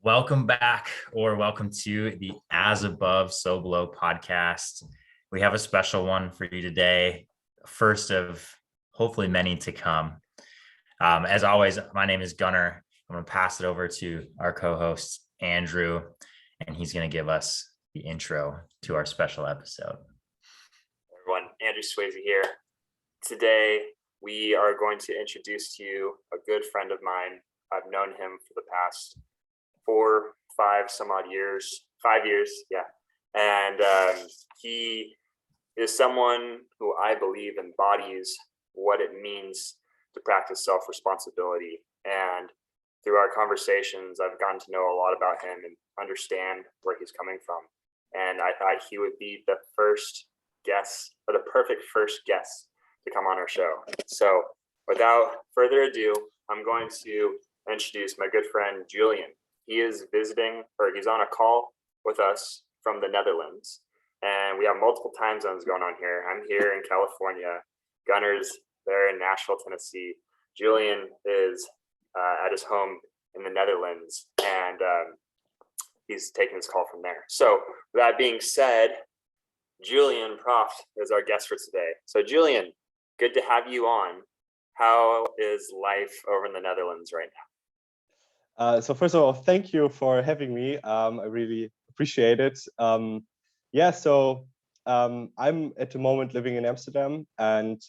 Welcome back, or welcome to the As Above, So Below podcast. We have a special one for you today, first of hopefully many to come. As always, my name is Gunnar. I'm going to pass it over to our co host, Andrew, and he's going to give us the intro to our special episode. Everyone, Andrew Swasey here. Today, we are going to introduce to you a good friend of mine. I've known him for the past 4, 5 some odd years, 5 years, yeah. And he is someone who I believe embodies what it means to practice self-responsibility. And through our conversations, I've gotten to know a lot about him and understand where he's coming from. And I thought he would be the first guest, or the perfect first guest to come on our show. So without further ado, I'm going to introduce my good friend, Julian. He is visiting, or he's on a call with us from the Netherlands. And we have multiple time zones going on here. I'm here in California. Gunnar's there in Nashville, Tennessee. Julian is at his home in the Netherlands, and he's taking his call from there. So with that being said, Julian Proft is our guest for today. So Julian, good to have you on. How is life over in the Netherlands right now? So first of all, thank you for having me. I really appreciate it. I'm at the moment living in Amsterdam, and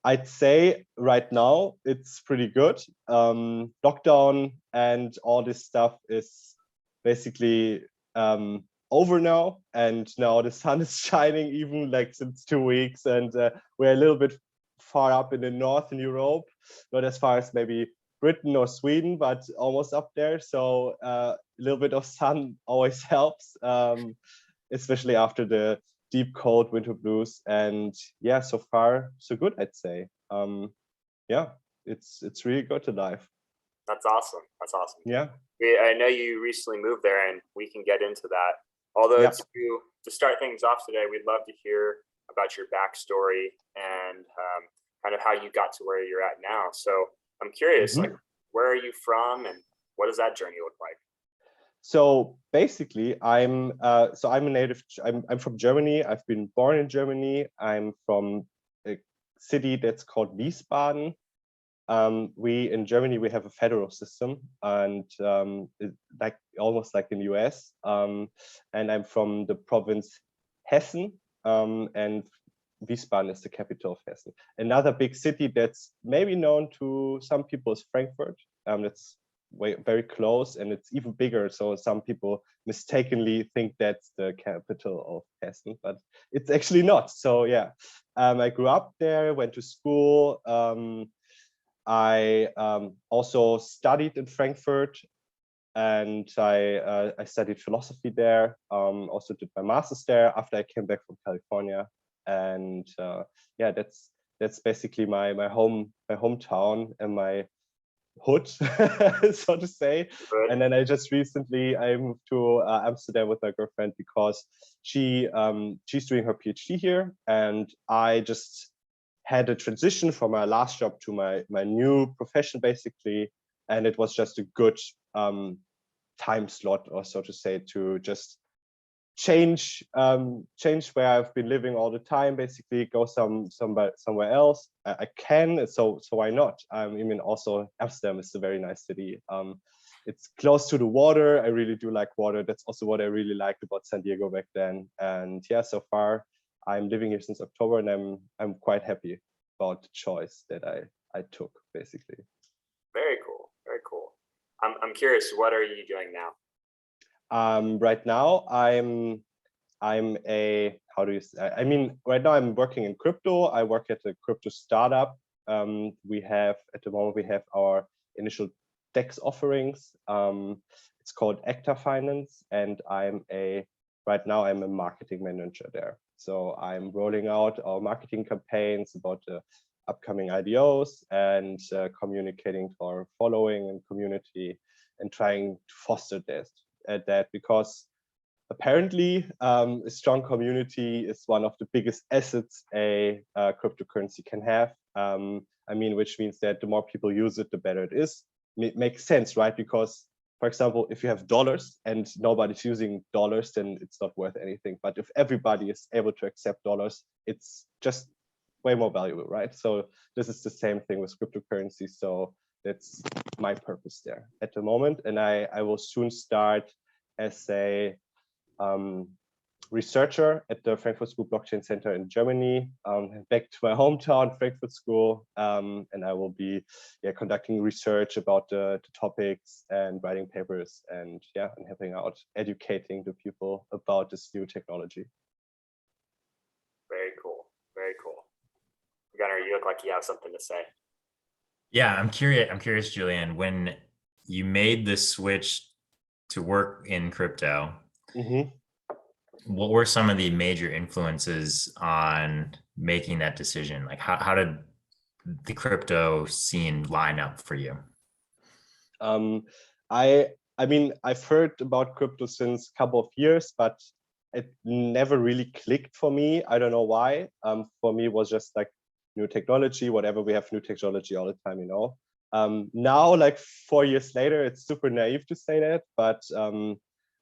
I'd say right now it's pretty good. Lockdown and all this stuff is basically over now, and now the sun is shining even like since 2 weeks, and we're a little bit far up in the north in Europe, not as far as maybe Britain or Sweden, but almost up there. So a little bit of sun always helps, especially after the deep cold winter blues. And yeah, so far so good, I'd say. It's really good to live. That's awesome. That's awesome. Yeah. I know you recently moved there, and we can get into that. Although to start things off today, we'd love to hear about your backstory and kind of how you got to where you're at now. So I'm curious, like, where are you from, and what does that journey look like? So basically, I'm from Germany. I've been born in Germany. I'm from a city that's called Wiesbaden. We in Germany, we have a federal system, and like almost like in the US. And I'm from the province Hessen, and Wiesbaden is the capital of Hessen. Another big city that's maybe known to some people is Frankfurt. That's very close, and it's even bigger. So some people mistakenly think that's the capital of Hessen, but it's actually not. So yeah, I grew up there, went to school. I also studied in Frankfurt, and I studied philosophy there. Also did my master's there after I came back from California. And yeah, that's basically my hometown and my hood, so to say. Good. And then I moved to Amsterdam with my girlfriend because she's doing her PhD here, and I just had a transition from my last job to my new profession basically, and it was just a good time slot, or so to say, to just change where I've been living all the time, basically go somewhere else. I can, so why not? I mean, also Amsterdam is a very nice city. It's close to the water. I really do like water. That's also what I really liked about San Diego back then. And yeah, so far I'm living here since October, and I'm quite happy about the choice that I took, basically. Very cool. Very cool. I'm curious, what are you doing now? Right now, I'm a, how do you say, I mean, right now I'm working in crypto. I work at a crypto startup. At the moment, we have our initial DEX offerings. It's called Acta Finance, and right now I'm a marketing manager there. So I'm rolling out our marketing campaigns about the upcoming IDOs and communicating to our following and community and trying to foster that because apparently a strong community is one of the biggest assets a cryptocurrency can have. I mean, which means that the more people use it, the better it is. makes sense, right? Because, for example, if you have dollars and nobody's using dollars, then it's not worth anything. But if everybody is able to accept dollars, it's just way more valuable, right? So this is the same thing with cryptocurrency. So that's my purpose there at the moment. And I will soon start as a researcher at the Frankfurt School Blockchain Center in Germany, back to my hometown, Frankfurt School. And I will be conducting research about the topics and writing papers and helping out, educating the people about this new technology. Very cool. Very cool. Gunnar, you look like you have something to say. Yeah, I'm curious, Julian, when you made this switch to work in crypto, what were some of the major influences on making that decision? Like how did the crypto scene line up for you? I mean, I've heard about crypto since a couple of years, but it never really clicked for me. I don't know why. For me, it was just like new technology, whatever. We have new technology all the time, you know. Now, like 4 years later, it's super naive to say that, but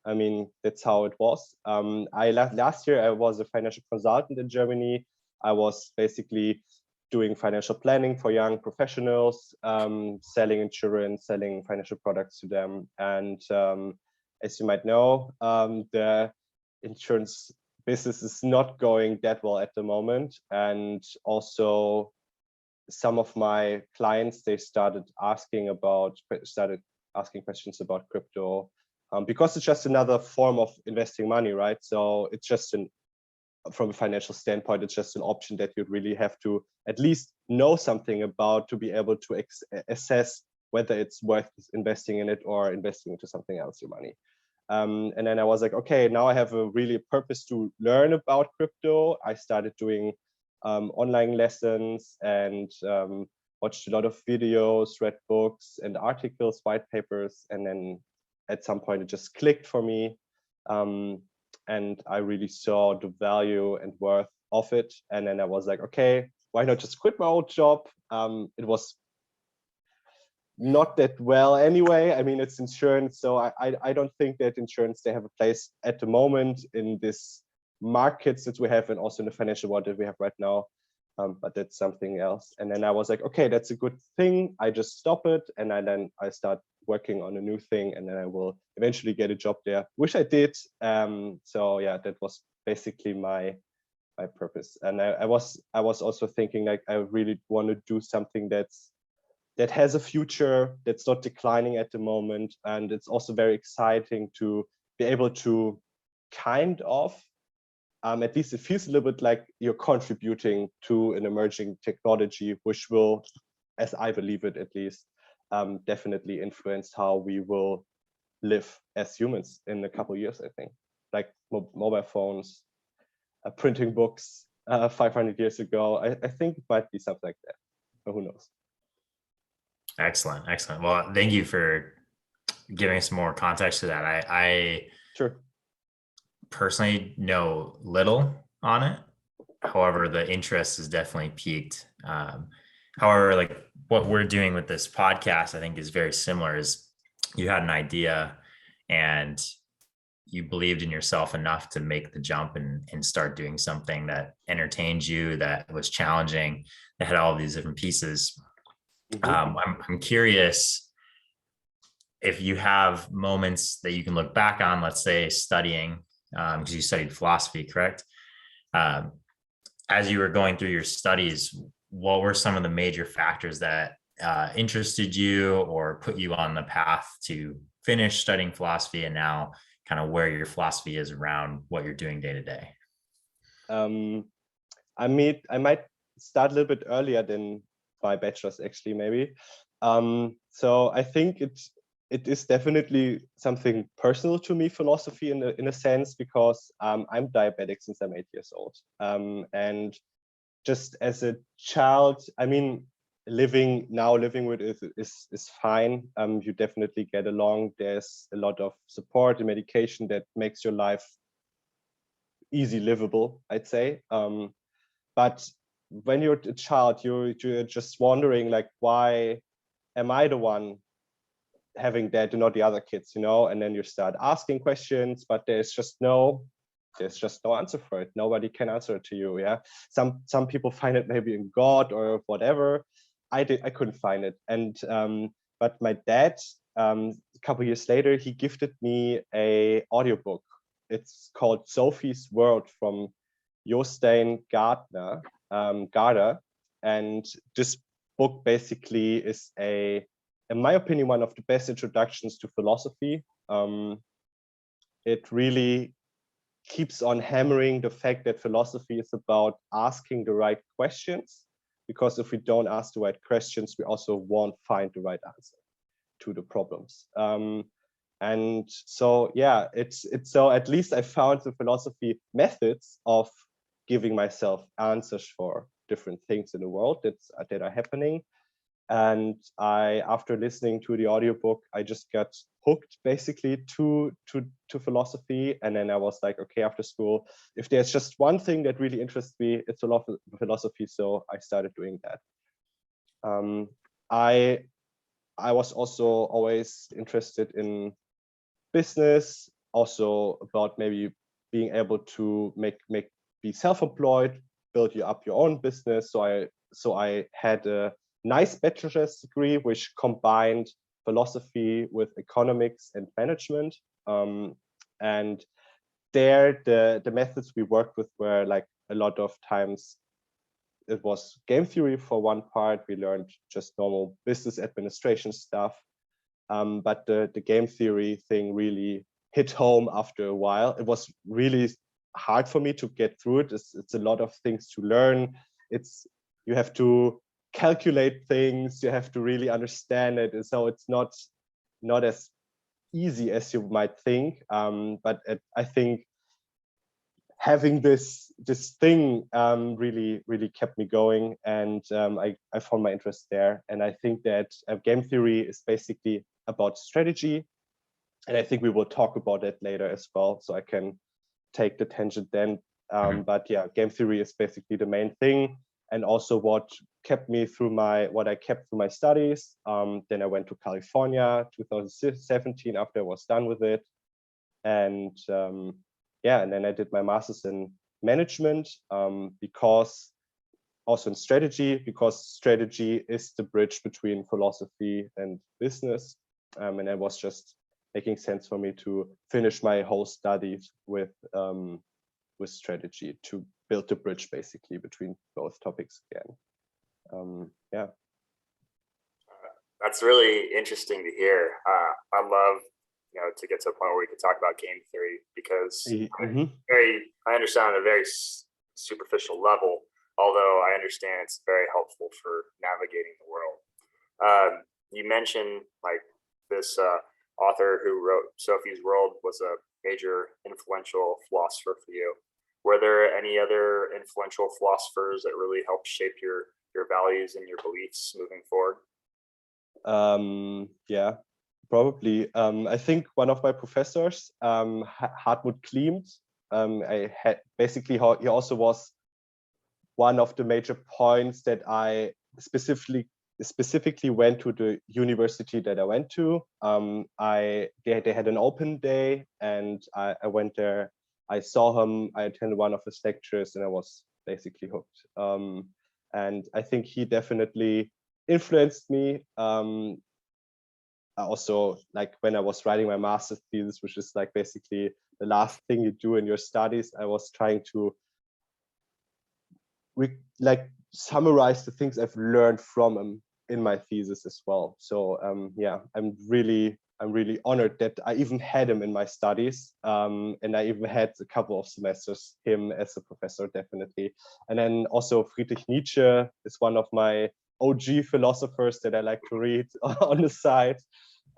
I mean, that's how it was. Last year, I was a financial consultant in Germany. I was basically doing financial planning for young professionals, selling insurance, selling financial products to them. And as you might know, the insurance business is not going that well at the moment. And also some of my clients, they started asking questions about crypto, because it's just another form of investing money, right? So it's just from a financial standpoint, it's just an option that you'd really have to at least know something about to be able to assess whether it's worth investing in it or investing into something else, your money. And then I was like, okay, now I have a really purpose to learn about crypto. I started doing online lessons and watched a lot of videos, read books and articles, white papers, and then at some point it just clicked for me. And I really saw the value and worth of it. And then I was like, okay, why not just quit my old job? It was not that well anyway. I mean, it's insurance. So I don't think that insurance, they have a place at the moment in this markets that we have and also in the financial world that we have right now. But that's something else. And then I was like, okay, that's a good thing. I just stop it. And then I start working on a new thing, and then I will eventually get a job there, which I did. So yeah, that was basically my purpose. And I was also thinking, like, I really want to do something that has a future, that's not declining at the moment. And it's also very exciting to be able to kind of, at least it feels a little bit like you're contributing to an emerging technology, which will, as I believe it at least, definitely influence how we will live as humans in a couple of years, I think. Like mobile phones, printing books 500 years ago. I think it might be something like that, but who knows? Excellent. Well, thank you for giving some more context to that. I Sure. personally know little on it. However, the interest is definitely peaked. However, like what we're doing with this podcast, I think is very similar. Is you had an idea and you believed in yourself enough to make the jump and start doing something that entertained you, that was challenging, that had all these different pieces. I'm curious if you have moments that you can look back on, let's say studying, because you studied philosophy, correct? As you were going through your studies, what were some of the major factors that interested you or put you on the path to finish studying philosophy, and now kind of where your philosophy is around what you're doing day to day? I might start a little bit earlier than my bachelor's, actually, maybe. So I think it is definitely something personal to me, philosophy, in a sense, because I'm diabetic since I'm 8 years old. And just as a child, I mean, living with it is fine. You definitely get along. There's a lot of support and medication that makes your life easy livable, I'd say. But when you're a child, you're just wondering, like, why am I the one having that and not the other kids, and then you start asking questions, but there's just no answer for it. Nobody can answer it to you. Yeah, some people find it maybe in God or whatever. I couldn't find it. And but my dad, a couple years later, he gifted me a audiobook. It's called Sophie's World from Jostein Garda, and this book basically is in my opinion, one of the best introductions to philosophy. It really keeps on hammering the fact that philosophy is about asking the right questions, because if we don't ask the right questions, we also won't find the right answer to the problems. And so, yeah, it's so at least I found the philosophy methods of giving myself answers for different things in the world that are happening. And after listening to the audiobook, I just got hooked basically to philosophy. And then I was like, okay, after school, if there's just one thing that really interests me, it's philosophy. So I started doing that. I was also always interested in business, also about maybe being able to be self-employed, build up your own business. So I had a nice bachelor's degree which combined philosophy with economics and management. And there the methods we worked with were like a lot of times it was game theory for one part. We learned just normal business administration stuff. But the game theory thing really hit home after a while. It was really hard for me to get through it. It's a lot of things to learn. You have to calculate things, you have to really understand it. And so it's not as easy as you might think. But I think having this thing really kept me going, and I found my interest there. And I think that game theory is basically about strategy, and I think we will talk about it later as well, so I can take the tangent then. But yeah, game theory is basically the main thing, and also what I kept through my studies. Then I went to California 2017 after I was done with it, and yeah, and then I did my master's in management, because also in strategy, because strategy is the bridge between philosophy and business. And it was just making sense for me to finish my whole studies with strategy, to build the bridge basically between both topics again. Yeah. That's really interesting to hear. I love, to get to a point where we could talk about game theory, because I understand on a very superficial level, although I understand it's very helpful for navigating the world. You mentioned like this author who wrote Sophie's World was a major influential philosopher for you. Were there any other influential philosophers that really helped shape your values and your beliefs moving forward? Yeah, probably. I think one of my professors, Hartmut Klimt, he also was one of the major points that I specifically went to the university that I went to. They had an open day, and I went there. I saw him. I attended one of his lectures, and I was basically hooked. And I think he definitely influenced me. Also, like when I was writing my master's thesis, which is like basically the last thing you do in your studies, I was trying to summarize the things I've learned from him in my thesis as well. So yeah, I'm really honored that I even had him in my studies, and I even had a couple of semesters him as a professor, definitely. And then also Friedrich Nietzsche is one of my OG philosophers that I like to read on the side.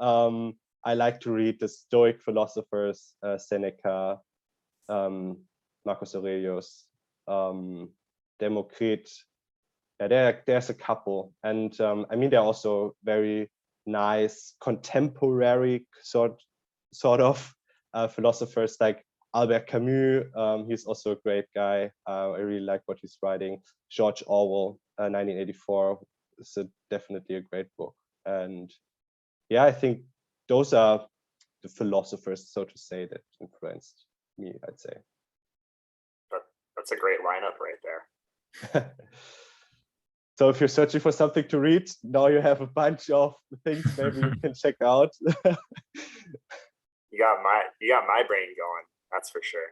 I like to read the Stoic philosophers, Seneca, Marcus Aurelius, Demokrit. Yeah, there's a couple, and I mean they're also very nice contemporary sort of philosophers like Albert Camus. He's also a great guy. I really like what he's writing. George Orwell, 1984 is definitely a great book. And yeah, I think those are the philosophers, so to say, that influenced me, I'd say. That's a great lineup right there. So if you're searching for something to read, now you have a bunch of things maybe you can check out. You got my brain going, that's for sure.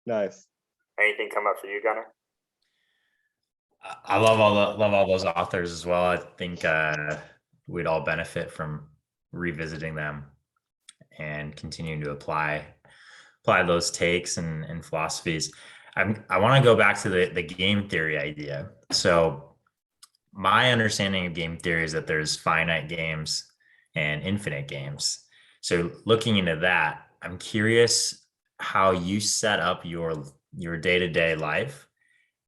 Nice. Anything come up for you, Gunnar? I love all those authors as well. I think we'd all benefit from revisiting them and continuing to apply those takes and philosophies. I want to go back to the game theory idea. So my understanding of game theory is that there's finite games and infinite games. So looking into that, I'm curious how you set up your day-to-day life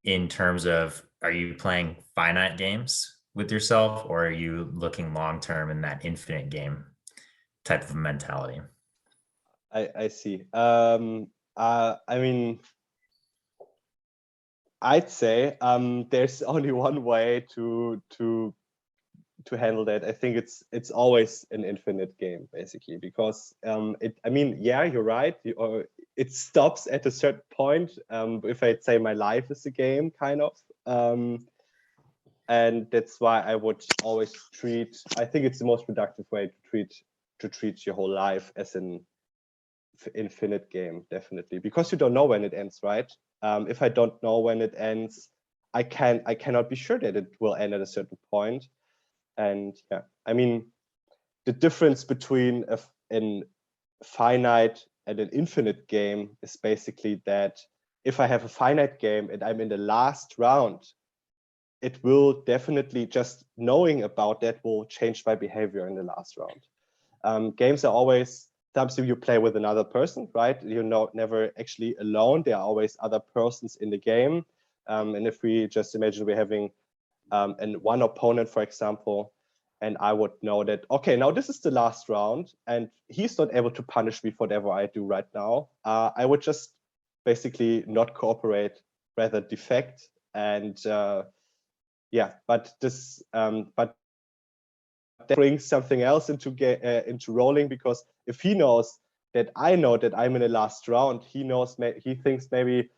in terms of, are you playing finite games with yourself, or are you looking long-term in that infinite game type of mentality? I see. I mean, I'd say there's only one way to handle that. I think it's always an infinite game, basically, because I mean, yeah, you're right. It stops at a certain point. If I'd say my life is a game, kind of, and that's why I would always treat. I think it's the most productive way to treat your whole life as an infinite game, definitely, because you don't know when it ends, right? If I don't know when it ends, I cannot be sure that it will end at a certain point. And yeah, I mean, the difference between a finite and an infinite game is basically that if I have a finite game and I'm in the last round, it will definitely, just knowing about that will change my behavior in the last round. Games are always something you play with another person, right? You're never actually alone. There are always other persons in the game. And if we just imagine we're having one opponent, for example, and I would know that, okay, now this is the last round and he's not able to punish me for whatever I do right now, I would just basically not cooperate, rather defect. And yeah, but that brings something else into rolling, because if he knows that I know that I'm in the last round, he thinks maybe,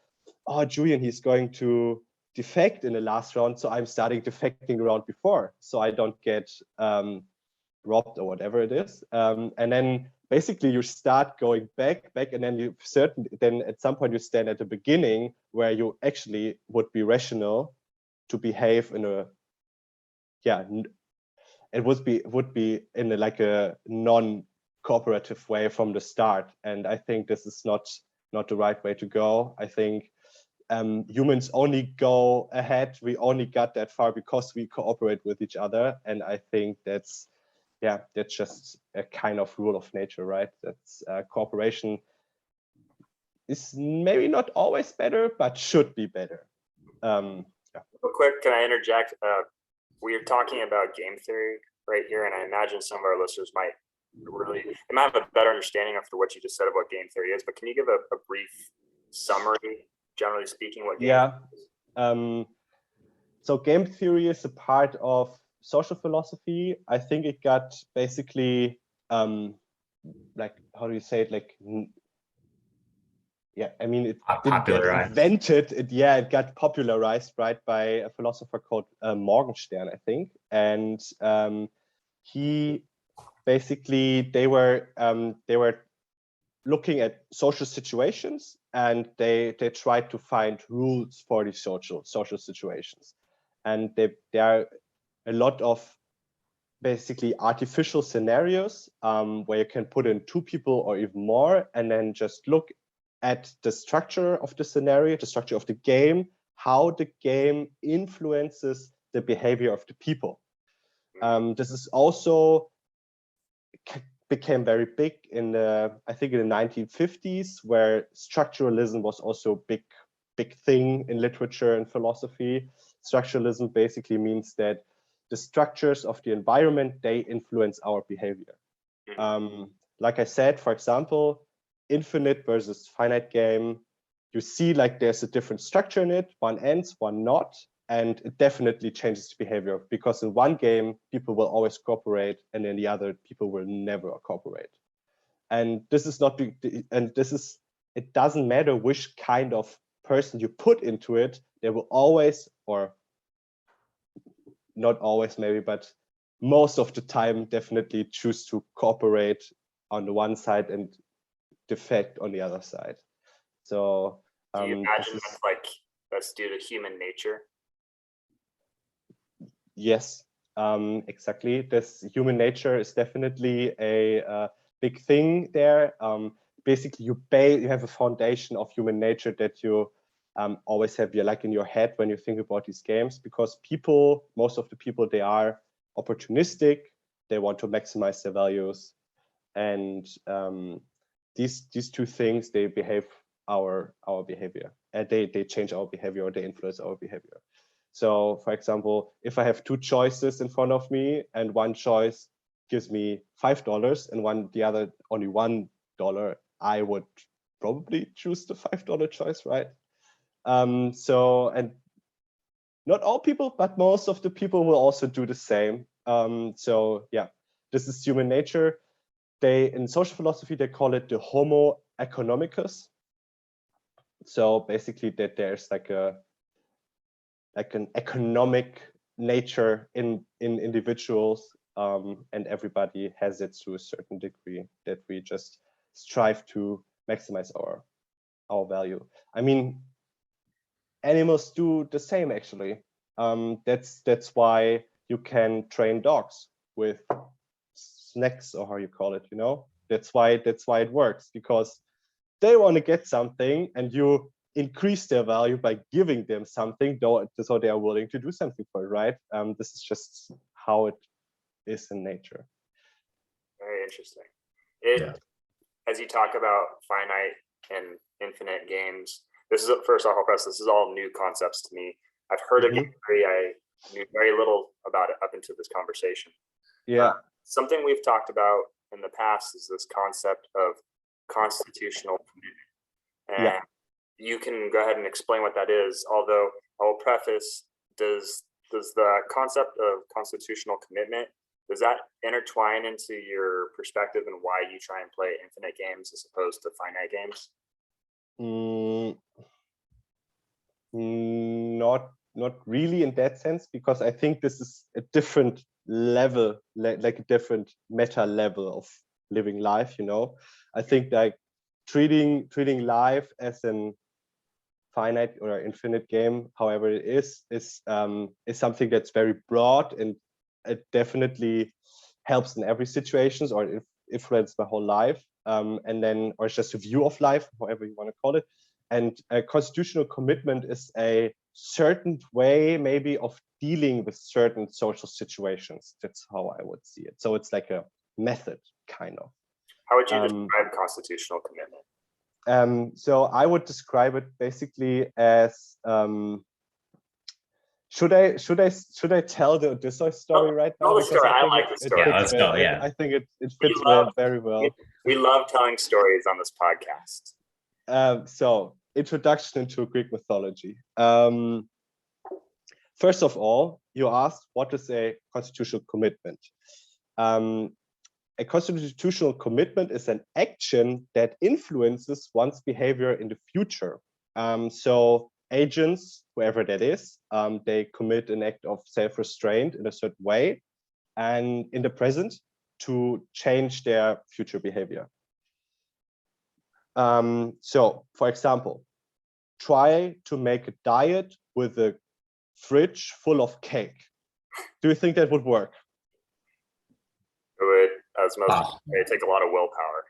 oh, Julian, he's going to defect in the last round, so I'm starting defecting the round before, so I don't get robbed or whatever it is. And then basically you start going back, and then then at some point you stand at the beginning where you actually would be rational to behave in a, yeah, it would be in a non-cooperative way from the start. And I think this is not the right way to go. I think humans only go ahead. We only got that far because we cooperate with each other. And I think that's just a kind of rule of nature, right? That's cooperation is maybe not always better, but should be better. Real quick, can I interject? We're talking about game theory right here, and I imagine some of our listeners might have a better understanding after what you just said about game theory is, but can you give a brief summary, generally speaking, what game is? So game theory is a part of social philosophy. I think it got basically like, how do you say it, like, yeah, I mean, it didn't get invented. It got popularized, right, by a philosopher called Morgenstern, I think. And he basically, they were looking at social situations, and they tried to find rules for these social situations. And there are a lot of basically artificial scenarios where you can put in 2 people or even more, and then just look at the structure of the scenario, the structure of the game, how the game influences the behavior of the people. This is also became very big in I think in the 1950s, where structuralism was also a big thing in literature and philosophy. Structuralism basically means that the structures of the environment, they influence our behavior. Like I said, for example, infinite versus finite game, you see like there's a different structure in it. One ends, one not. and it definitely changes behavior, because in one game people will always cooperate and in the other people will never cooperate. And this is not, it doesn't matter which kind of person you put into it, they will always, or not always maybe, but most of the time definitely choose to cooperate on the one side and defect on the other side. So do you imagine that's due to human nature? Yes, exactly. This human nature is definitely a big thing there. Basically, you have a foundation of human nature that you always have in your head when you think about these games, because most of the people, they are opportunistic. They want to maximize their values, and these two things, they behave our behavior, and they change our behavior, or they influence our behavior. So, for example, if I have two choices in front of me, and one choice gives me $5 and the other only $1, I would probably choose the $5 choice, right? So, and not all people, but most of the people will also do the same. So yeah, this is human nature. In social philosophy, they call it the Homo economicus. So basically that there's an economic nature in individuals, and everybody has it to a certain degree, that we just strive to maximize our value. I mean, animals do the same, actually. That's why you can train dogs with snacks, or how you call it, that's why it works, because they want to get something, and you increase their value by giving them something, so they are willing to do something for it, right? This is just how it is in nature. Very interesting. Yeah. As you talk about finite and infinite games, this is all new concepts to me. I've heard of game theory. I knew very little about it up until this conversation. Yeah. Something we've talked about in the past is this concept of constitutional commitment. And you can go ahead and explain what that is. Although I will preface, does the concept of constitutional commitment, does that intertwine into your perspective and why you try and play infinite games as opposed to finite games? Not really in that sense, because I think this is a different level, like a different meta level of living life. I think treating life as an finite or infinite game, however it is something that's very broad, and it definitely helps in every situation, or it influences my whole life, and then, or it's just a view of life, however you want to call it. And a constitutional commitment is a certain way, maybe, of dealing with certain social situations. That's how I would see it. So it's like a method, kind of. How would you describe constitutional commitment? So I would describe it basically as, should I tell the Odysseus story right now? Tell the story. I like the story. Yeah, let's go. Yeah, I think it fits very well. We love telling stories on this podcast. So, introduction into Greek mythology. First of all, you asked, what is a constitutional commitment? A constitutional commitment is an action that influences one's behavior in the future. So agents, whoever that is, they commit an act of self-restraint in a certain way, and in the present, to change their future behavior. So, for example, try to make a diet with a fridge full of cake. Do you think that would work? It would, it take a lot of willpower.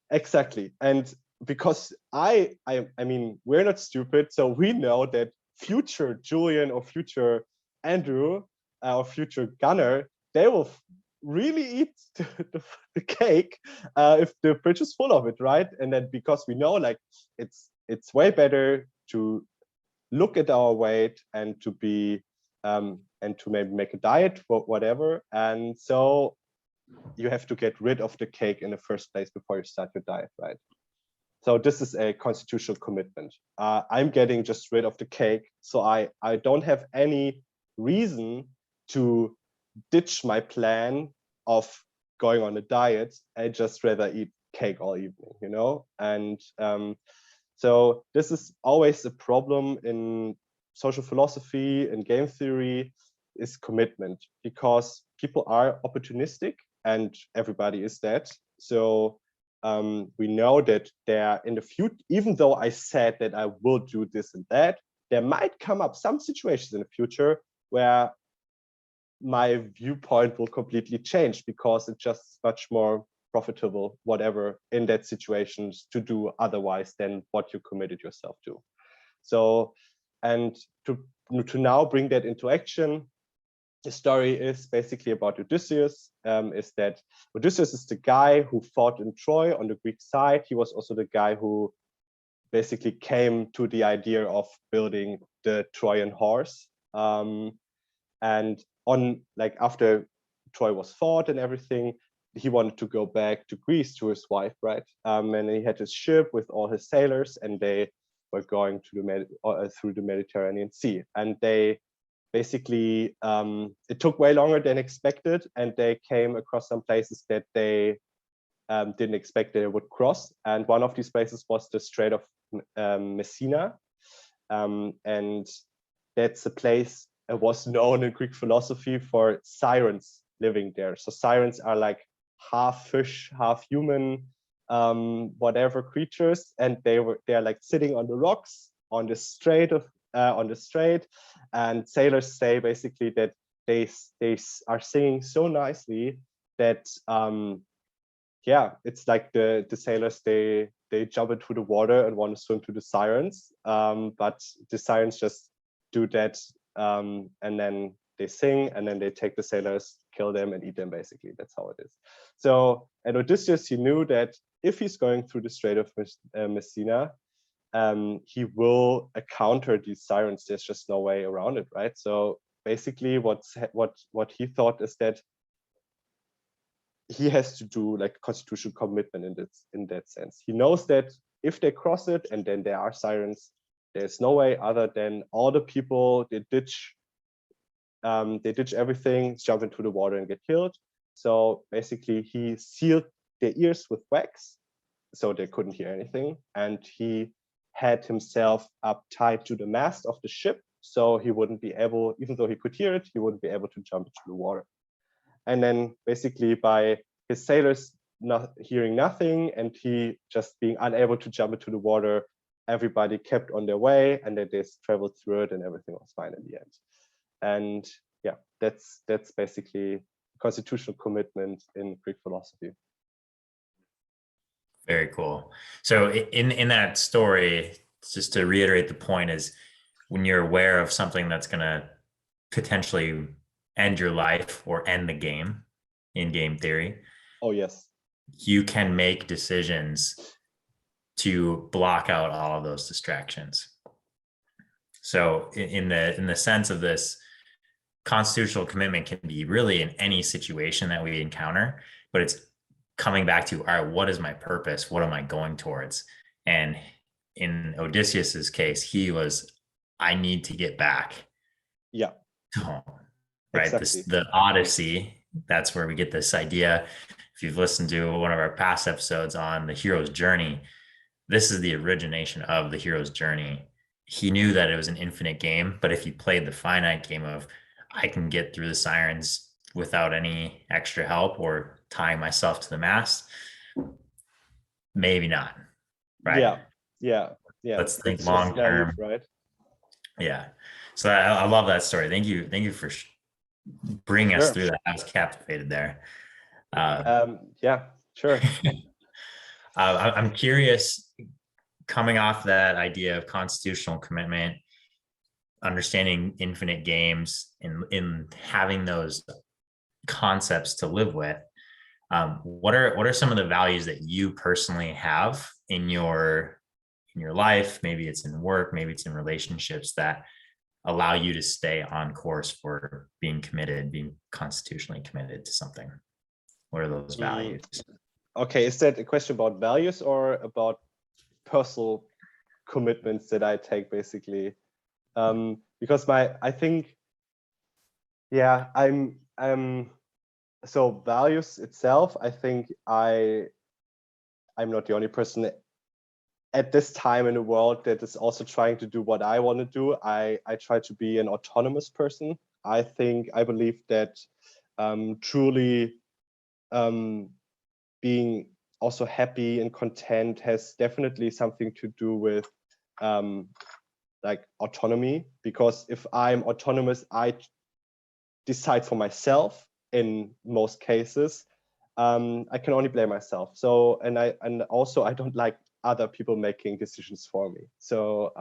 Exactly. And because I mean, we're not stupid, so we know that future Julian or future Andrew or future Gunnar, they will really eat the cake if the fridge is full of it, right? And then, because we know, like, it's way better to look at our weight and to be and to maybe make a diet or whatever. And so you have to get rid of the cake in the first place before you start your diet, right? So this is a constitutional commitment. I'm getting just rid of the cake. So I don't have any reason to ditch my plan of going on a diet. I just rather eat cake all evening, you know? And so this is always a problem in social philosophy and game theory, is commitment, because people are opportunistic and everybody is that. So we know that there in the future, even though I said that I will do this and that, there might come up some situations in the future where my viewpoint will completely change because it's just much more profitable, whatever, in that situation to do otherwise than what you committed yourself to. So, and to now bring that into action, the story is basically about Odysseus. Is that Odysseus is the guy who fought in Troy on the Greek side. He was also the guy who basically came to the idea of building the Trojan Horse. And on, like, after Troy was fought and everything, he wanted to go back to Greece to his wife, right? And he had his ship with all his sailors, and they were going to through the Mediterranean Sea. And they basically, it took way longer than expected, and they came across some places that they didn't expect they would cross. And one of these places was the Strait of Messina. And that's a place that was known in Greek philosophy for sirens living there. So sirens are like half fish, half human, whatever creatures, and they're like sitting on the rocks on the strait, and sailors say basically that they are singing so nicely that yeah, it's like the sailors, they jump into the water and want to swim to the sirens, but the sirens just do that, and then they sing, and then they take the sailors, kill them, and eat them. Basically, that's how it is. So, and Odysseus, he knew that if he's going through the Strait of Messina, he will encounter these sirens. There's just no way around it, right? So basically, what he thought is that he has to do like constitutional commitment in that sense. He knows that if they cross it and then there are sirens, there's no way other than all the people they ditch everything, jump into the water and get killed. So basically he sealed their ears with wax so they couldn't hear anything, and he had himself up tied to the mast of the ship so he wouldn't be able, even though he could hear it, he wouldn't be able to jump into the water. And then basically by his sailors not hearing nothing and he just being unable to jump into the water, everybody kept on their way, and then they traveled through it and everything was fine in the end. And yeah, that's basically constitutional commitment in Greek philosophy. Very cool. So in that story, just to reiterate the point, is when you're aware of something that's going to potentially end your life or end the game in game theory. Oh, yes. You can make decisions to block out all of those distractions. So in the sense of this, constitutional commitment can be really in any situation that we encounter, but it's coming back to, all right, what is my purpose? What am I going towards? And in Odysseus's case, he was, I need to get back to home, right? Exactly. The Odyssey, that's where we get this idea. If you've listened to one of our past episodes on the hero's journey, this is the origination of the hero's journey. He knew that it was an infinite game, but if he played the finite game of, I can get through the sirens without any extra help or tying myself to the mast, maybe not, right? Yeah. Let's think It's long term, right? Yeah. So I love that story. Thank you for bringing us through that. I was captivated there. Yeah, sure. I'm curious, coming off that idea of constitutional commitment, understanding infinite games, in having those concepts to live with, what are some of the values that you personally have in your life? Maybe it's in work, maybe it's in relationships, that allow you to stay on course for being constitutionally committed to something. What are those values? Okay, is that a question about values or about personal commitments that I take basically. Because I think, yeah, so values itself, I think I'm not the only person at this time in the world that is also trying to do what I want to do. I try to be an autonomous person. I believe that truly being also happy and content has definitely something to do with like autonomy, because if I'm autonomous, I decide for myself in most cases. I can only blame myself. So, and also I don't like other people making decisions for me. So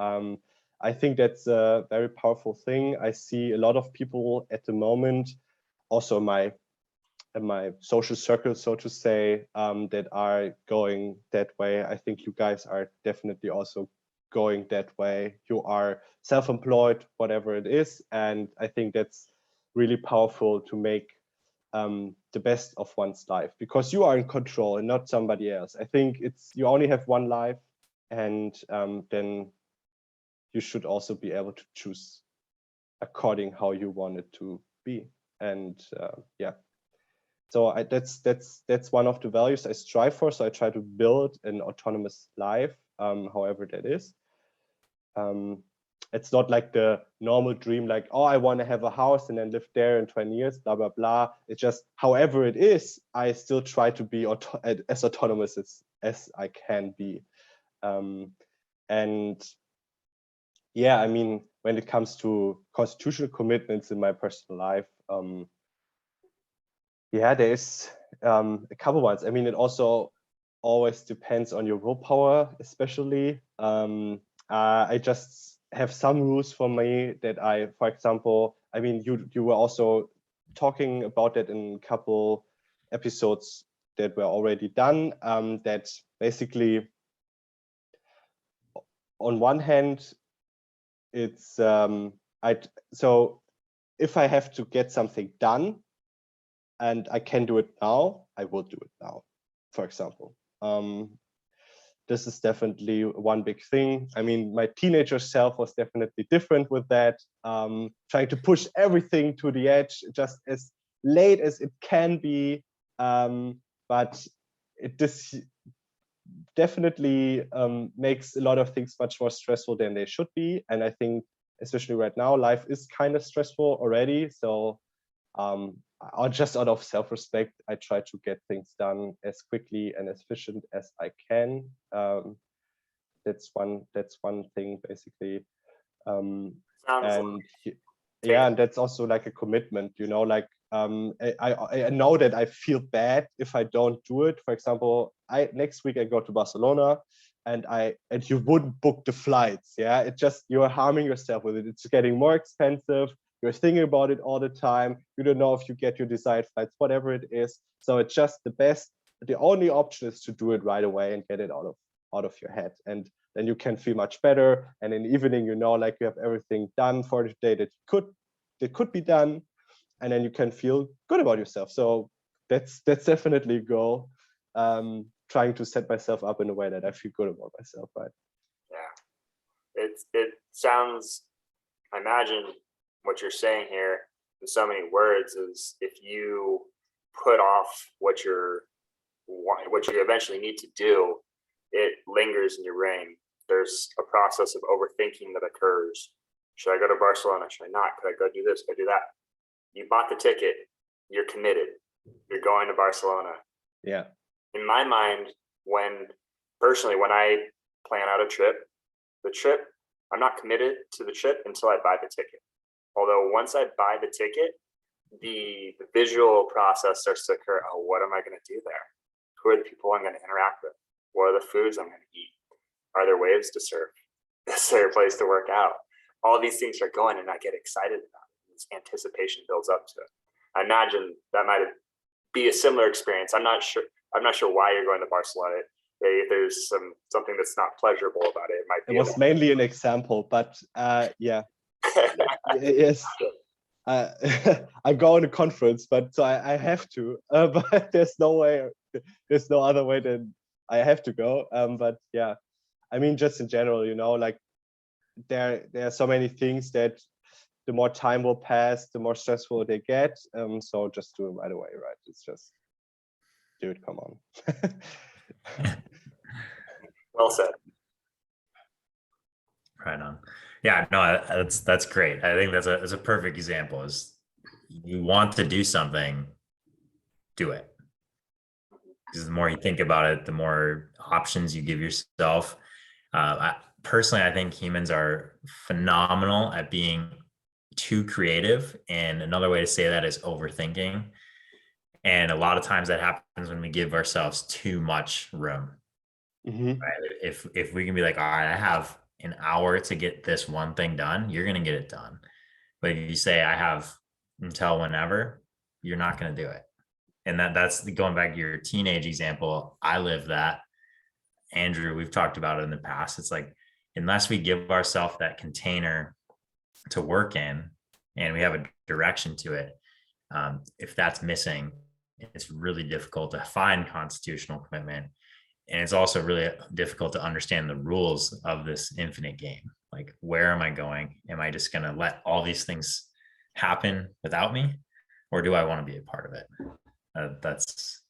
I think that's a very powerful thing. I see a lot of people at the moment, also in my social circle, so to say, that are going that way. I think you guys are definitely also going that way. You are self-employed, whatever it is. And I think that's really powerful to make the best of one's life, because you are in control and not somebody else. I think you only have one life, and then you should also be able to choose according how you want it to be. And yeah, so that's one of the values I strive for. So I try to build an autonomous life, however that is. It's not like the normal dream, like, oh, I want to have a house and then live there in 20 years, blah, blah, blah. It's just, however it is, I still try to be as autonomous as I can be. And yeah, I mean, when it comes to constitutional commitments in my personal life, yeah, there's a couple ones. I mean, it also always depends on your willpower, especially. I just have some rules for me that for example, I mean, you were also talking about that in a couple episodes that were already done, that basically, on one hand, it's, so if I have to get something done and I can do it now, I will do it now, for example. This is definitely one big thing. I mean, my teenager self was definitely different with that, trying to push everything to the edge, just as late as it can be. But this definitely makes a lot of things much more stressful than they should be. And I think, especially right now, life is kind of stressful already. So just out of self-respect, I try to get things done as quickly and as efficient as I can. That's one thing basically. And yeah, and that's also like a commitment, you know, like I know that I feel bad if I don't do it. For example, next week I go to Barcelona, and you wouldn't book the flights. Yeah, it's just, you're harming yourself with it. It's getting more expensive. You're thinking about it all the time. You don't know if you get your desired flights, whatever it is. So it's just the only option is to do it right away and get it out of your head. And then you can feel much better. And in the evening, you know, like you have everything done for the day that could be done. And then you can feel good about yourself. So that's definitely a goal. Trying to set myself up in a way that I feel good about myself, right? Yeah. It sounds, I imagine what you're saying here in so many words is, if you put off what you eventually need to do, it lingers in your brain. There's a process of overthinking that occurs. Should I go to Barcelona? Should I not? Could I go do this? Could I do that? You bought the ticket. You're committed. You're going to Barcelona. Yeah. In my mind, when I plan out a trip, I'm not committed to the trip until I buy the ticket. Although once I buy the ticket, the visual process starts to occur. Oh, what am I going to do there? Who are the people I'm going to interact with? What are the foods I'm going to eat? Are there waves to surf? Is there a place to work out? All these things are going, and I get excited about it. This anticipation builds up to it. I imagine that might be a similar experience. I'm not sure why you're going to Barcelona. If there's something that's not pleasurable about it, it might be. It was mainly an example, but yeah. Yes. I go on a conference, but so I have to. But there's no other way than I have to go. But yeah, I mean, just in general, you know, like there are so many things that the more time will pass, the more stressful they get. So just do it right away, right? It's just, dude, come on. Well said. Right on. Yeah, no, that's great. I think that's a perfect example. Is you want to do something, do it. Because the more you think about it, the more options you give yourself. Personally, I think humans are phenomenal at being too creative. And another way to say that is overthinking. And a lot of times that happens when we give ourselves too much room. Mm-hmm. Right? If we can be like, all right, I have an hour to get this one thing done, you're going to get it done. But if you say I have until whenever, you're not going to do it. And that's going back to your teenage example. I live that. Andrew, we've talked about it in the past. It's like, unless we give ourselves that container to work in and we have a direction to it, if that's missing, it's really difficult to find constitutional commitment. And it's also really difficult to understand the rules of this infinite game. Like, where am I going? Am I just going to let all these things happen without me? Or do I want to be a part of it? That's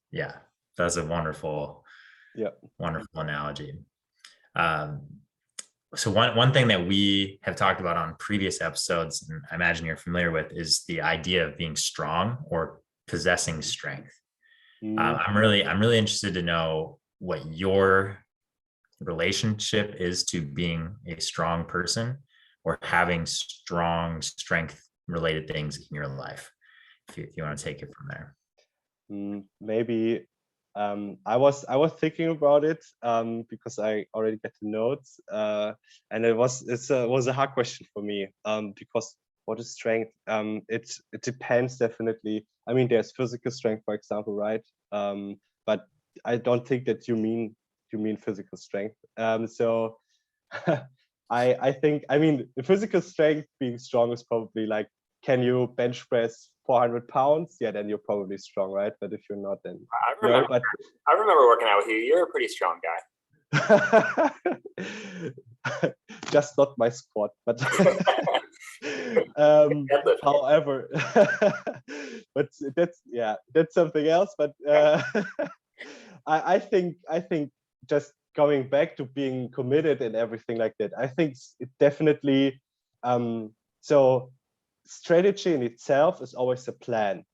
a wonderful analogy. So one thing that we have talked about on previous episodes, and I imagine you're familiar with, is the idea of being strong or possessing strength. I'm really interested to know what your relationship is to being a strong person or having strong strength related things in your life. If you want to take it from there. Maybe I was thinking about it because I already got the notes, and it was a hard question for me because what is strength? It depends definitely. I mean, there's physical strength, for example, right? But I don't think that you mean physical strength. So I think, I mean, the physical strength, being strong, is probably like, can you bench press 400 pounds? Yeah, then you're probably strong, right? But if you're not, then I remember working out with you. You're a pretty strong guy. Just not my squat, but however, but that's something else. But I think just going back to being committed and everything like that, I think it definitely so strategy in itself is always a plan.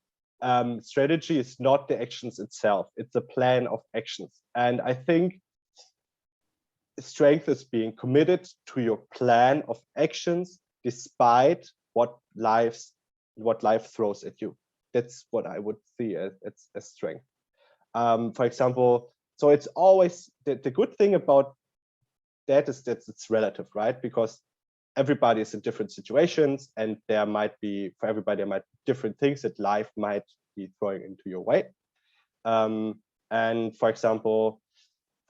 Strategy is not the actions itself, it's a plan of actions. And I think strength is being committed to your plan of actions despite what life throws at you. That's what I would see as strength. For example, so it's always the good thing about that is that it's relative, right? Because everybody is in different situations, and there might be different things that life might be throwing into your way. And for example,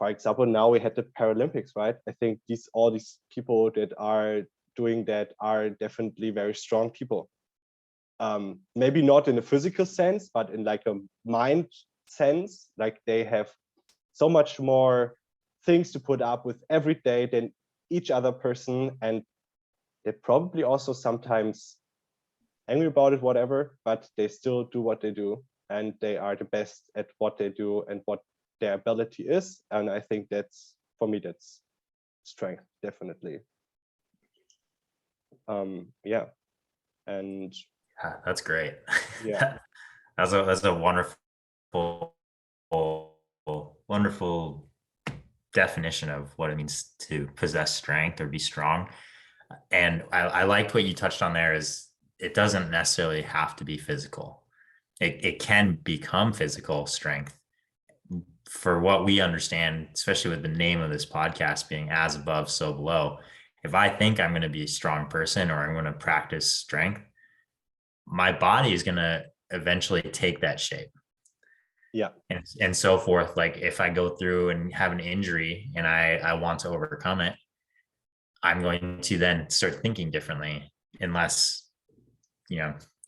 now we had the Paralympics, right? I think all these people that are doing that are definitely very strong people. Maybe not in a physical sense, but in like a mind sense. Like, they have so much more things to put up with every day than each other person, and they're probably also sometimes angry about it, whatever, but they still do what they do, and they are the best at what they do and what their ability is. And I think that's, for me, that's strength, definitely. And that's great. Yeah. that's a wonderful definition of what it means to possess strength or be strong. And I liked what you touched on there, is it doesn't necessarily have to be physical. It can become physical strength. For what we understand, especially with the name of this podcast being As Above, So Below, if I think I'm going to be a strong person or I'm going to practice strength, my body is going to eventually take that shape. Yeah. And so forth. Like, if I go through and have an injury and I want to overcome it, I'm going to then start thinking differently, unless,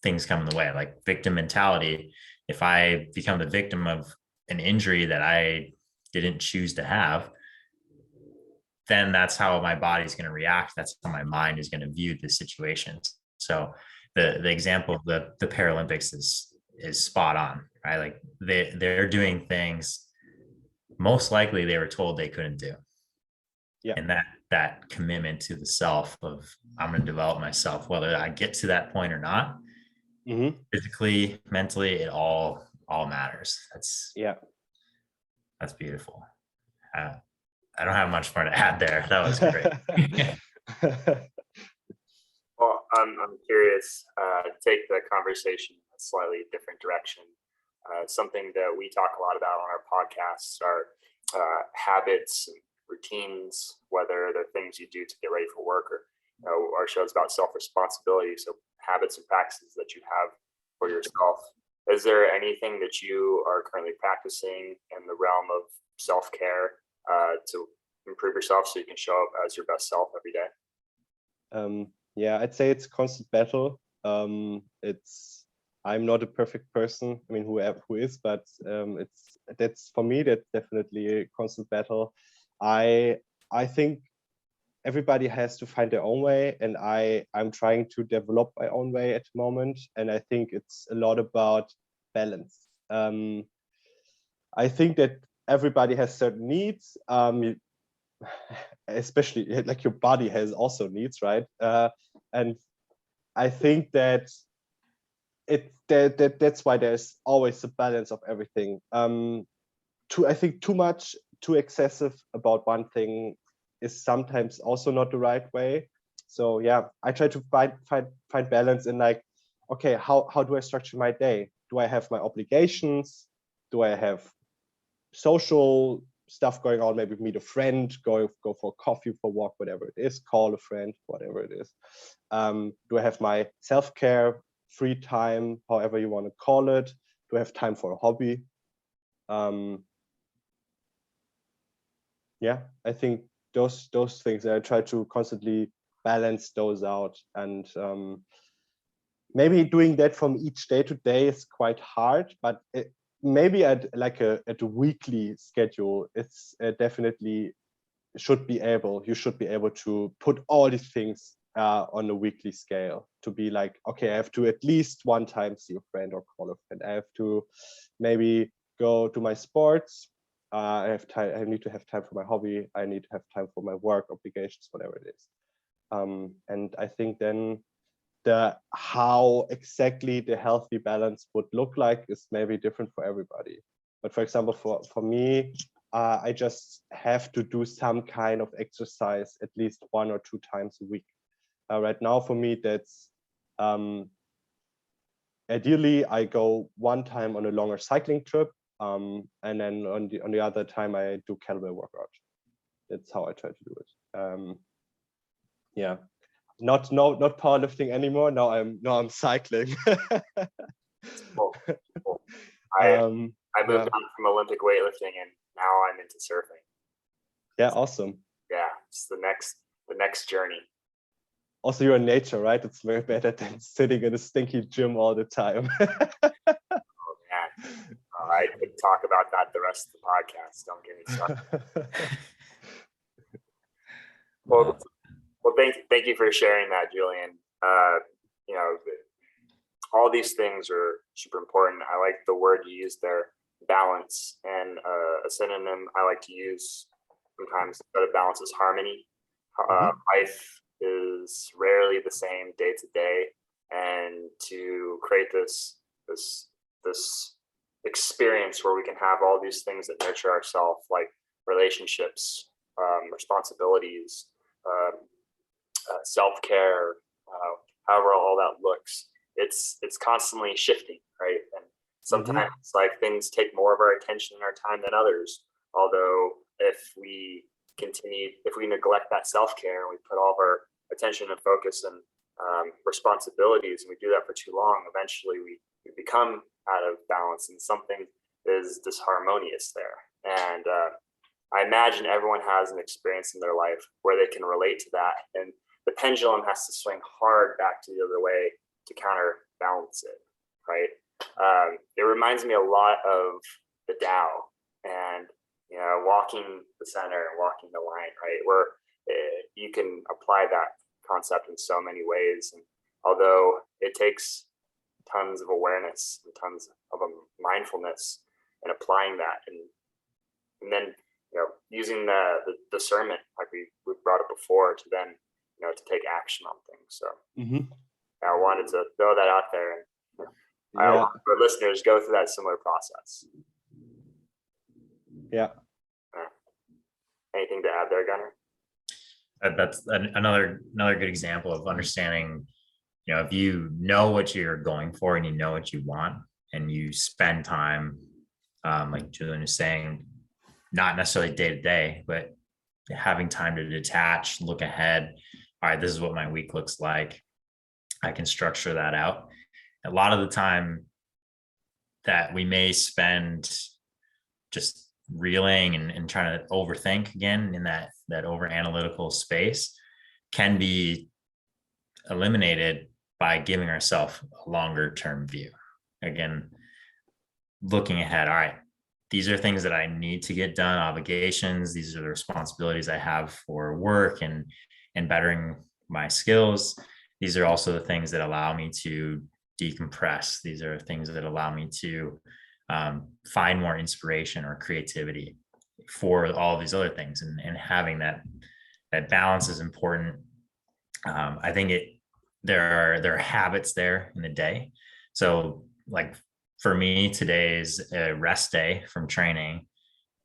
things come in the way. Like victim mentality. If I become the victim of an injury that I didn't choose to have, then that's how my body's going to react. That's how my mind is going to view the situations. So the example of the Paralympics is spot on, right? Like they're doing things most likely they were told they couldn't do. Yeah. And that commitment to the self of I'm going to develop myself, whether I get to that point or not, physically, mentally, it all matters. That's beautiful. I don't have much more to add there. That was great. Well, I'm curious, take the conversation a slightly different direction. Something that we talk a lot about on our podcasts are habits and routines, whether they're things you do to get ready for work or our show's about self-responsibility. So habits and practices that you have for yourself. Is there anything that you are currently practicing in the realm of self-care to improve yourself so you can show up as your best self every day? Yeah, I'd say it's a constant battle. I'm not a perfect person. I mean, who is, but that's for me, that's definitely a constant battle. I think everybody has to find their own way, and I'm trying to develop my own way at the moment. And I think it's a lot about balance. I think that everybody has certain needs. Especially like your body has also needs, right? And I think that that's why there's always a balance of everything. I think too excessive about one thing is sometimes also not the right way. So yeah, I try to find balance in like, okay, how do I structure my day? Do I have my obligations? Do I have social stuff going on, maybe meet a friend, go for coffee, for a walk, whatever it is, call a friend, whatever it is. Do I have my self-care, free time, however you want to call it? Do I have time for a hobby? Yeah, I think those things, I try to constantly balance those out. And maybe doing that from each day to day is quite hard, but maybe at a weekly schedule, it's definitely you should be able to put all these things on a weekly scale, to be like, okay, I have to at least one time see a friend or call a friend. I have to maybe go to my sports. I have time. I need to have time for my hobby. I need to have time for my work obligations, whatever it is. And I think then how exactly the healthy balance would look like is maybe different for everybody. But for example, for me, I just have to do some kind of exercise at least 1 or 2 times a week. Right now, for me, that's ideally I go one time on a longer cycling trip, and then on the other time I do kettlebell workout. That's how I try to do it. Yeah. Not powerlifting anymore. Now I'm cycling. Cool. I moved on from Olympic weightlifting and now I'm into surfing. Yeah, awesome. Yeah, it's the next journey. Also, you're in nature, right? It's very better than sitting in a stinky gym all the time. Oh man, I could talk about that the rest of the podcast. Don't get me started. Well, thank you for sharing that, Julian. All these things are super important. I like the word you used there, balance, and a synonym I like to use sometimes instead of balance is harmony. Life is rarely the same day to day, and to create this experience where we can have all these things that nurture ourselves, like relationships, responsibilities, self-care, however all that looks, it's constantly shifting, right? And sometimes like things take more of our attention and our time than others. Although if we neglect that self-care and we put all of our attention and focus and responsibilities, and we do that for too long, eventually we become out of balance and something is disharmonious there. And I imagine everyone has an experience in their life where they can relate to that, and the pendulum has to swing hard back to the other way to counterbalance it, right? It reminds me a lot of the Tao, and walking the center and walking the line, right? Where you can apply that concept in so many ways. And although it takes tons of awareness and tons of mindfulness and applying that, and then using the discernment, like we brought up before, to then to take action on things. So I wanted to throw that out there, and I want our listeners go through that similar process. Yeah. Anything to add there, Gunnar? That's another good example of understanding, if you know what you're going for and you know what you want, and you spend time, like Julian was saying, not necessarily day to day, but having time to detach, look ahead. All right, this is what my week looks like. I can structure that out. A lot of the time that we may spend just reeling and trying to overthink again in that over analytical space can be eliminated by giving ourselves a longer term view. Again, looking ahead. All right, these are things that I need to get done, obligations. These are the responsibilities I have for work and bettering my skills. These are also the things that allow me to decompress. These are things that allow me to find more inspiration or creativity for all of these other things. And having that balance is important. I think there are habits there in the day. So like for me, today is a rest day from training.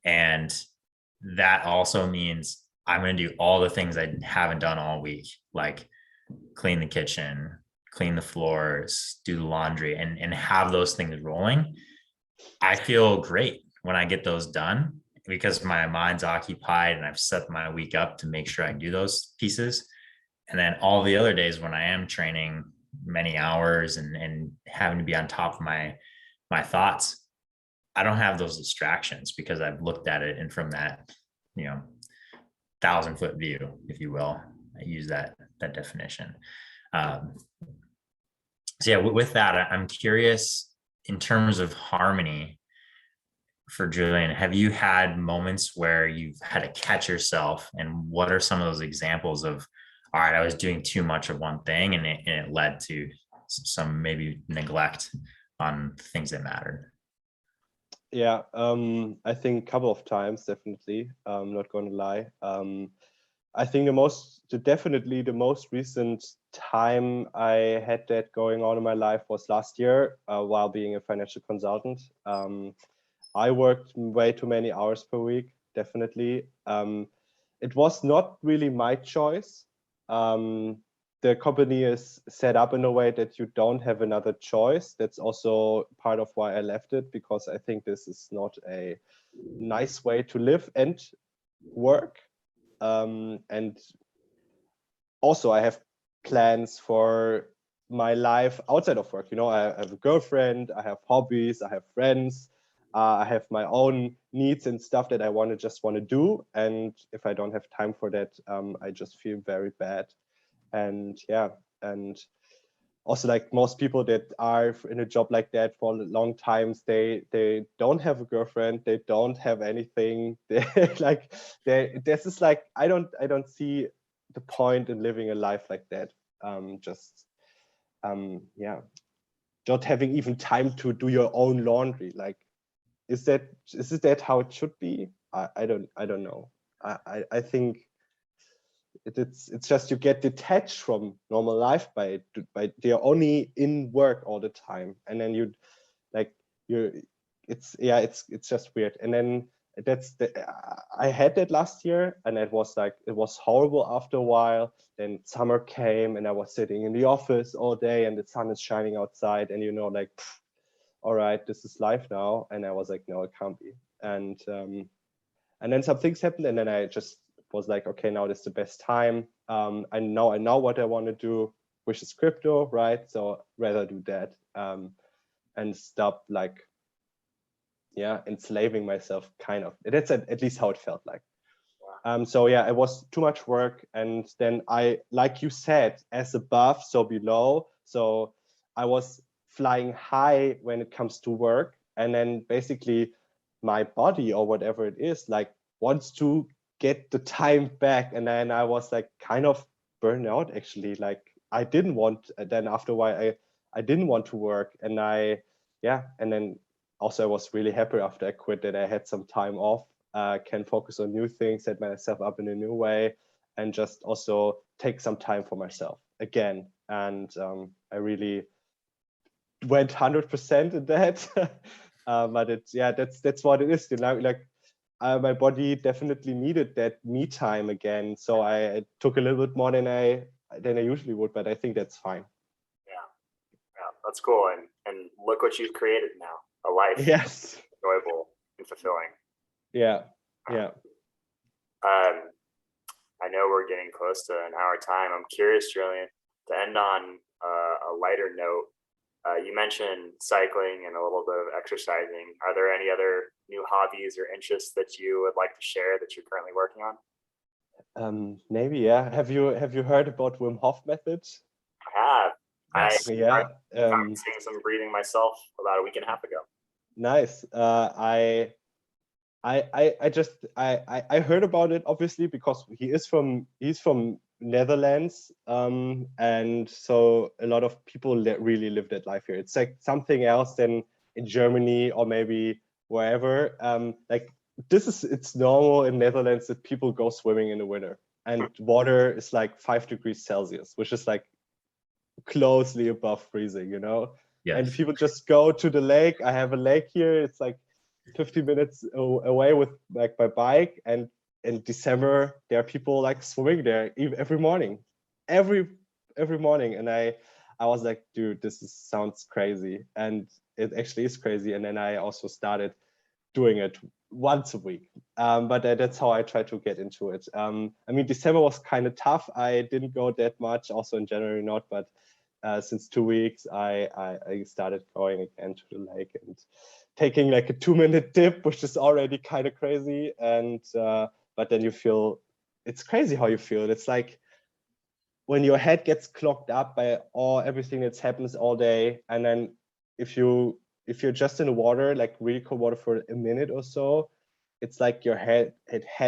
And that also means I'm going to do all the things I haven't done all week, like clean the kitchen, clean the floors, do the laundry, and have those things rolling. I feel great when I get those done because my mind's occupied and I've set my week up to make sure I do those pieces. And then all the other days when I am training many hours and having to be on top of my thoughts, I don't have those distractions because I've looked at it and from that, 1,000-foot view, if you will. I use that definition. So yeah, with that, I'm curious in terms of harmony for Julian, have you had moments where you've had to catch yourself, and what are some of those examples of, all right, I was doing too much of one thing and it led to some maybe neglect on things that mattered? Yeah, I think a couple of times, definitely. I'm not going to lie. I think definitely the most recent time I had that going on in my life was last year while being a financial consultant. I worked way too many hours per week, definitely. It was not really my choice. The company is set up in a way that you don't have another choice. That's also part of why I left it, because I think this is not a nice way to live and work. And also I have plans for my life outside of work. I have a girlfriend, I have hobbies, I have friends, I have my own needs and stuff that I just want to do. And if I don't have time for that, I just feel very bad. And yeah, and also like most people that are in a job like that for long times, they don't have a girlfriend, they don't have anything. This is like, I don't see the point in living a life like that. Not having even time to do your own laundry. Like, is that how it should be? I don't know. I think it's just you get detached from normal life by they're only in work all the time, and then it's just weird. And then I had that last year, and it was horrible after a while. Then summer came and I was sitting in the office all day and the sun is shining outside, and all right, this is life now. And I was like, no, it can't be. And then some things happened, and then I just was like, okay, now this is the best time. I know what I want to do, which is crypto, right? So rather do that and stop enslaving myself, kind of. That's at least how it felt like. So yeah, it was too much work. And then I, like you said, as above, so below. So I was flying high when it comes to work. And then basically my body or whatever it is, like wants to get the time back. And then I was like kind of burned out actually. Like I didn't want, then after a while, I didn't want to work. And and then also I was really happy after I quit that I had some time off, can focus on new things, set myself up in a new way, and just also take some time for myself again. And I really went 100% in that. But that's what it is. You know, like my body definitely needed that me time again. So I took a little bit more than I usually would, but I think that's fine. Yeah, that's cool. And look what you've created now, a life Yes. enjoyable and fulfilling. Yeah. I know we're getting close to an hour time. I'm curious, Julian, to end on a lighter note. You mentioned cycling and a little bit of exercising. Are there any other new hobbies or interests that you would like to share that you're currently working on? Maybe, yeah. Have you heard about Wim Hof methods? I have. Yes. I Yeah. started seeing some breathing myself about a week and a half ago. Nice. I heard about it obviously because he's from Netherlands, and so a lot of people really live that life here. It's like something else than in Germany or maybe wherever. Like it's normal in Netherlands that people go swimming in the winter, and water is like 5 degrees Celsius, which is like closely above freezing, you know. Yes. And people just go to the lake. I have a lake here. It's like 50 minutes away with like my bike, and in December there are people like swimming there every morning, every morning. And I was like, dude, sounds crazy, and it actually is crazy. And then I also started doing it once a week, but that's how I try to get into it. I mean, December was kind of tough. I didn't go that much, also in January not, but since 2 weeks I started going again to the lake and taking like a 2-minute dip, which is already kind of crazy. And but then you feel, it's crazy how you feel. It's like when your head gets clogged up by everything that happens all day, and then if you're just in the water, like really cold water for a minute or so, it's like your head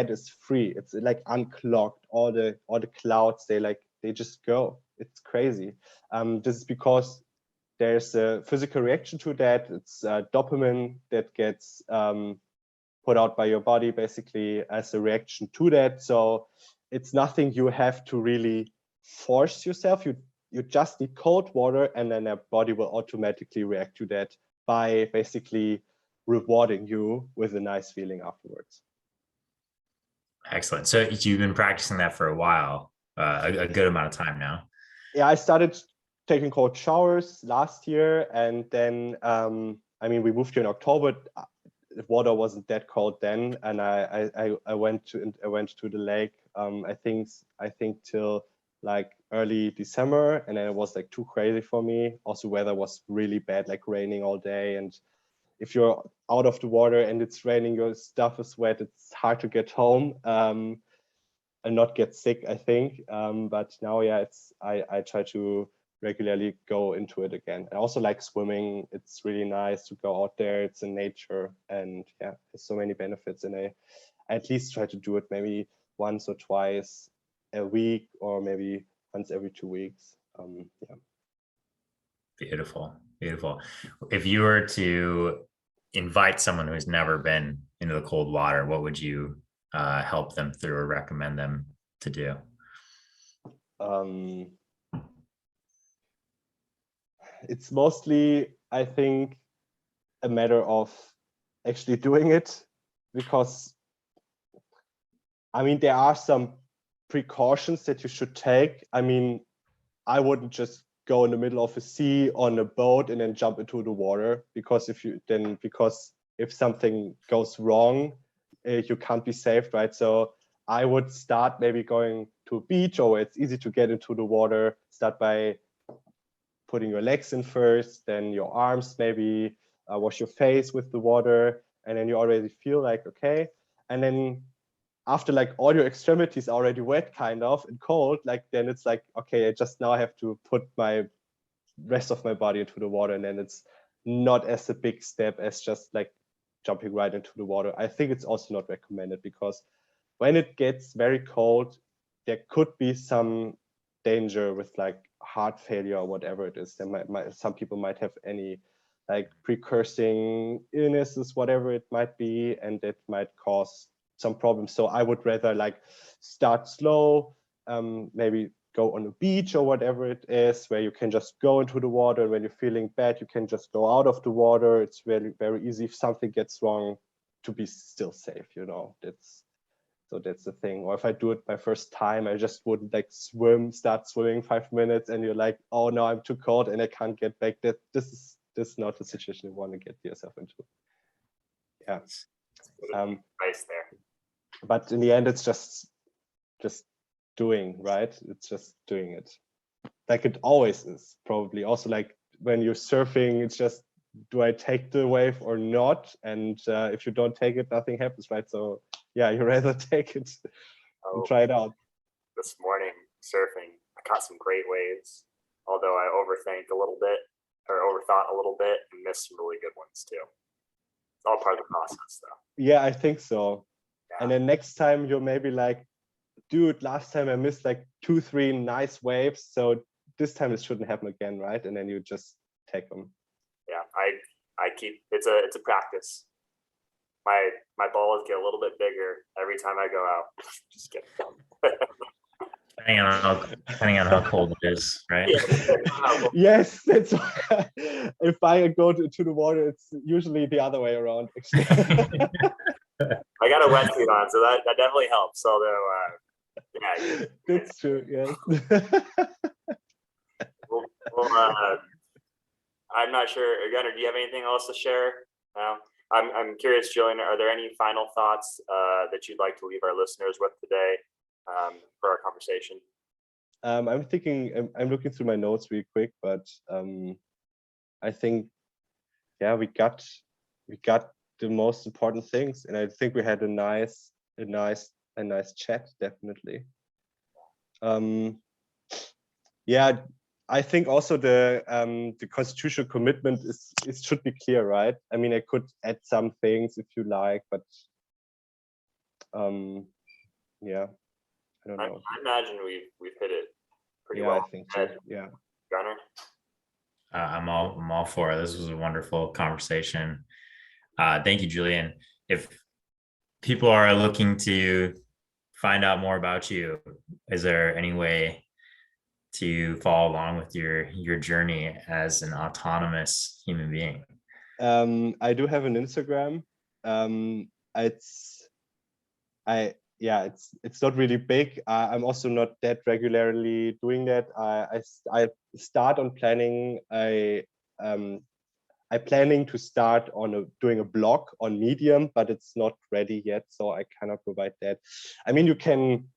is free. It's like unclogged. All the clouds, they just go. It's crazy. This is because there's a physical reaction to that. It's dopamine that gets put out by your body basically as a reaction to that. So it's nothing you have to really force yourself. You just need cold water, and then your body will automatically react to that by basically rewarding you with a nice feeling afterwards. Excellent. So you've been practicing that for a while, a good amount of time now. Yeah, I started taking cold showers last year, and then I mean, we moved here in October. The water wasn't that cold then, and I went to the lake. I think till like early December, and then it was like too crazy for me. Also, weather was really bad, like raining all day, and if you're out of the water and it's raining, your stuff is wet. It's hard to get home and not get sick, I think. But now, yeah, I try to regularly go into it again. I also like swimming. It's really nice to go out there. It's in nature, and yeah, there's so many benefits. And I at least try to do it maybe once or twice a week, or maybe once every 2 weeks. Yeah. Beautiful. If you were to invite someone who's never been into the cold water, what would you help them through or recommend them to do? It's mostly, I think, a matter of actually doing it, because I mean, there are some precautions that you should take. I mean, I wouldn't just go in the middle of a sea on a boat and then jump into the water, because if something goes wrong, you can't be saved, right? So I would start maybe going to a beach, or it's easy to get into the water. Start by putting your legs in first, then your arms, maybe wash your face with the water, and then you already feel like okay. And then after like all your extremities are already wet kind of and cold, like then it's like, okay, I just now have to put my rest of my body into the water, and then it's not as a big step as just like jumping right into the water. I think it's also not recommended because when it gets very cold, there could be some danger with like heart failure or whatever it is. There some people might have any like precursing illnesses, whatever it might be, and it might cause some problems. So I would rather like start slow, maybe go on a beach or whatever it is, where you can just go into the water. When you're feeling bad, you can just go out of the water. It's very, very easy if something gets wrong to be still safe, you know. So that's the thing. Or if I do it my first time, I just wouldn't like start swimming 5 minutes and you're like, oh no, I'm too cold and I can't get back. This is not the situation you want to get yourself into. Yeah. Nice there. But in the end, it's just doing, right? It's just doing it. Like it always is, probably. Also, like when you're surfing, it's just, do I take the wave or not? And if you don't take it, nothing happens, right? So yeah, you rather take it and try it out. This morning surfing, I caught some great waves, although I overthought a little bit and missed some really good ones too. It's all part of the process though. Yeah, I think so. Yeah. And then next time you're maybe like, dude, last time I missed like 2-3 nice waves, so this time it shouldn't happen again, right? And then you just take them. Yeah, I keep it's a practice. My balls get a little bit bigger every time I go out. Just kidding. Depending on how cold it is, right? Yeah. Yes, that's why if I go to the water, it's usually the other way around. Actually. I got a wetsuit on, so that definitely helps. Although, yeah, That's true. Yes. well, I'm not sure. Gunnar, do you have anything else to share? I'm curious, Julian. Are there any final thoughts that you'd like to leave our listeners with today for our conversation? I'm thinking. I'm looking through my notes really quick, but I think, yeah, we got the most important things, and I think we had a nice chat, definitely. Yeah, I think also the constitutional commitment it should be clear, right? I mean, I could add some things if you like, but yeah, I don't know. I imagine we've hit it pretty Yeah, well. I think so. Yeah. Gunnar? I'm all for it. This was a wonderful conversation. Thank you, Julian. If people are looking to find out more about you, is there any way to follow along with your journey as an autonomous human being? I do have an Instagram. It's not really big. I'm also not that regularly doing that. I start on planning. I'm planning to start on doing a blog on Medium, but it's not ready yet, so I cannot provide that. I mean, you can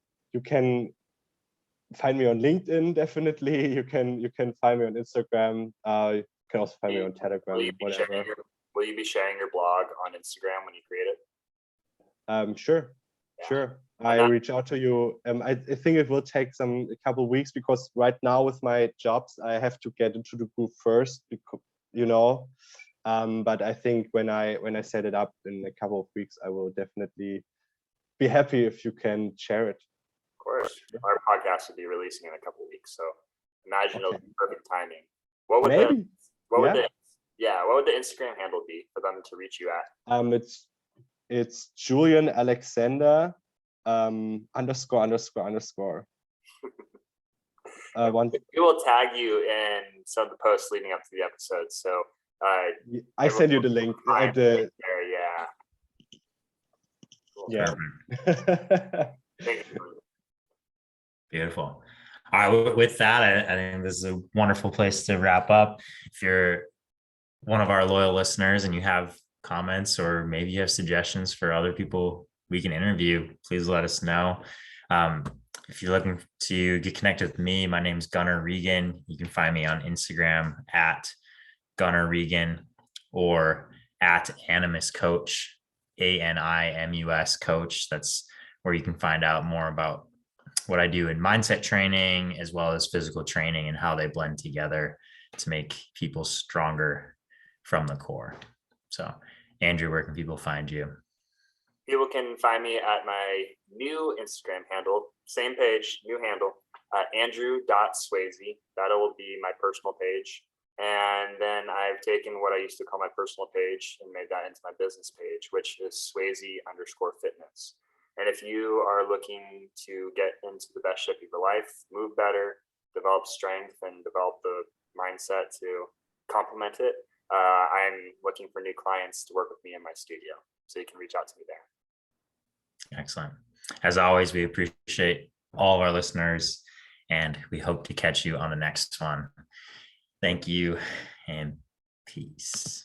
find me on LinkedIn, definitely. You can find me on Instagram. You can also find me on Telegram, whatever. Will you be sharing your blog on Instagram when you create it? Sure. I reach out to you. I think it will take a couple of weeks because right now with my jobs, I have to get into the group first, because, you know. But I think when I set it up in a couple of weeks, I will definitely be happy if you can share it. Of course, our podcast will be releasing in a couple of weeks, so imagine it'll be perfect timing. What would the Instagram handle be for them to reach you at? It's Julian Alexander ___. We will tag you in some of the posts leading up to the episode. So I send you the link. There, yeah. Yeah. Thank you. Beautiful. All right. With that, I think this is a wonderful place to wrap up. If you're one of our loyal listeners and you have comments or maybe you have suggestions for other people we can interview, please let us know. If you're looking to get connected with me, my name is Gunnar Regan. You can find me on Instagram at Gunnar Regan or at Animus Coach, ANIMUS Coach. That's where you can find out more about what I do in mindset training, as well as physical training and how they blend together to make people stronger from the core. So Andrew, where can people find you? People can find me at my new Instagram handle, same page, new handle, Andrew.Swasey. That will be my personal page. And then I've taken what I used to call my personal page and made that into my business page, which is Swasey_fitness. And if you are looking to get into the best shape of your life, move better, develop strength, and develop the mindset to complement it, I'm looking for new clients to work with me in my studio. So you can reach out to me there. Excellent. As always, we appreciate all of our listeners, and we hope to catch you on the next one. Thank you and peace.